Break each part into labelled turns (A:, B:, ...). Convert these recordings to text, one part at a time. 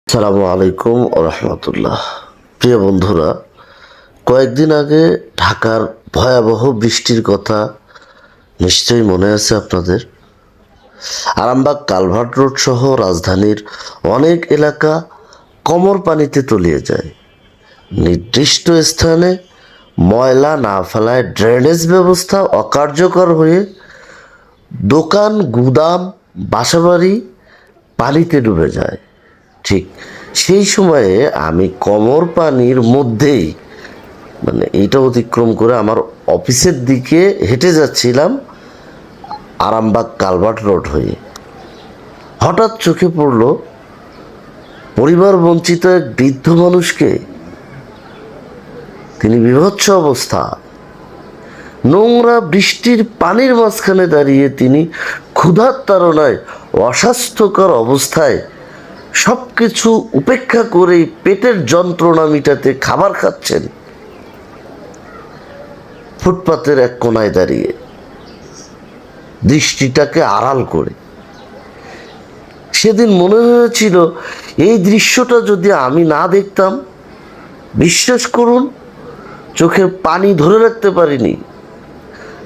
A: আসসালামু আলাইকুম রহমতুল্লাহ। প্রিয় বন্ধুরা, কয়েকদিন আগে ঢাকার ভয়াবহ বৃষ্টির কথা নিশ্চয়ই মনে আছে আপনাদের। আরামবাগ কালভার্ট রোড সহ রাজধানীর অনেক এলাকা কোমর পানিতে তলিয়ে যায়। নির্দিষ্ট স্থানে ময়লা না ফেলায় ড্রেনেজ ব্যবস্থা অকার্যকর হয়ে দোকান, গুদাম, বাসাবাড়ি পানিতে ডুবে যায়। ঠিক সেই সময়ে আমি কোমর পানির মধ্যেই এইটা অতিক্রম করে আমার অফিসের দিকে হেঁটে যাচ্ছিলাম আরামবাগ কালভার্ট রোড হয়ে। হঠাৎ চোখে পড়ল পরিবার বঞ্চিত এক বৃদ্ধ মানুষকে। তিনি বিভৎস অবস্থা, নোংরা বৃষ্টির পানির মাঝখানে দাঁড়িয়ে তিনি ক্ষুধার তাড়নায় অস্বাস্থ্যকর অবস্থায় সব কিছু উপেক্ষা করেই পেটের যন্ত্রণা মিটাতে খাবার খাচ্ছেন ফুটপাতের এক কোনায় দাঁড়িয়ে, দৃষ্টিটাকে আড়াল করে। সেদিন মনে হয়েছিল এই দৃশ্যটা যদি আমি না দেখতাম, বিশ্বাস করুন চোখের পানি ধরে রাখতে পারিনি।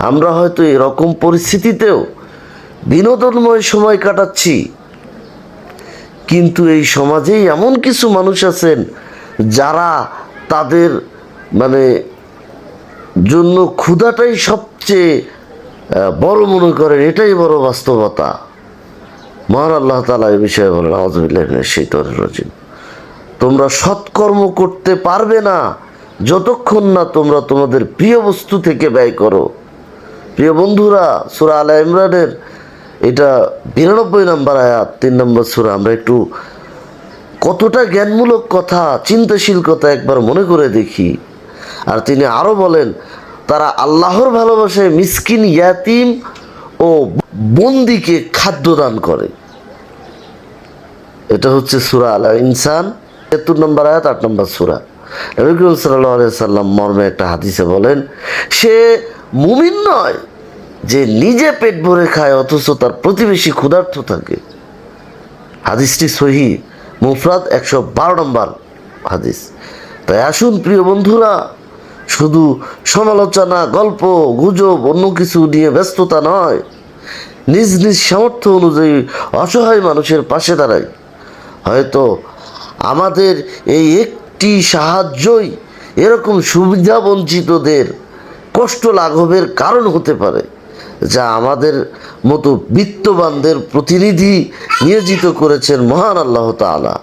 A: আমরা হয়তো এরকম পরিস্থিতিতেও বিনোদনময় সময় কাটাচ্ছি, কিন্তু এই সমাজেই এমন কিছু মানুষ আছেন যারা তাদের জন্য ক্ষুধাটাই সবচেয়ে বড় মনে করেন। এটাই বড় বাস্তবতা। মহান আল্লাহ তাআলা এই বিষয়ে বলেন, আউযুবিল্লাহি মিনাশ শাইতানির রাজিম, তোমরা সৎকর্ম করতে পারবে না যতক্ষণ না তোমরা তোমাদের প্রিয় বস্তু থেকে ব্যয় করো। প্রিয় বন্ধুরা, সূরা আলে ইমরানের এটা 92 নম্বর আয়াত, 3 নম্বর সূরা। আমরা একটু কতটা জ্ঞানমূলক কথা, চিন্তাশীল কথা একবার মনে করে দেখি। আর তিনি আরও বলেন, তারা আল্লাহর ভালোবাসায় মিসকিন, ইয়াতিম ও বন্দিকে খাদ্য দান করে। এটা হচ্ছে সূরা আল ইনসান 73 নম্বর আয়াত, 8 নম্বর সূরা। নবী করিম সাল্লাল্লাহু আলাইহি সাল্লাম মর্মে একটা হাদিসে বলেন, সে মুমিন নয় যে নিজে পেট ভরে খায় অথচ তার প্রতিবেশী ক্ষুধার্ত থাকে। হাদিসটি সহিহ মুফরাদ 112 নম্বর হাদিস। তাই আসুন প্রিয় বন্ধুরা, শুধু সমালোচনা, গল্প গুজব, অন্য কিছু নিয়ে ব্যস্ততা নয়, নিজ নিজ সামর্থ্য অনুযায়ী অসহায় মানুষের পাশে দাঁড়াই। হয়তো আমাদের এই একটি সাহায্যই এরকম সুবিধা বঞ্চিতদের কষ্ট লাঘবের কারণ হতে পারে, যা আমাদের মতো বিত্তবানদের প্রতিনিধি নিয়োজিত করেছেন মহান আল্লাহ তাআলা।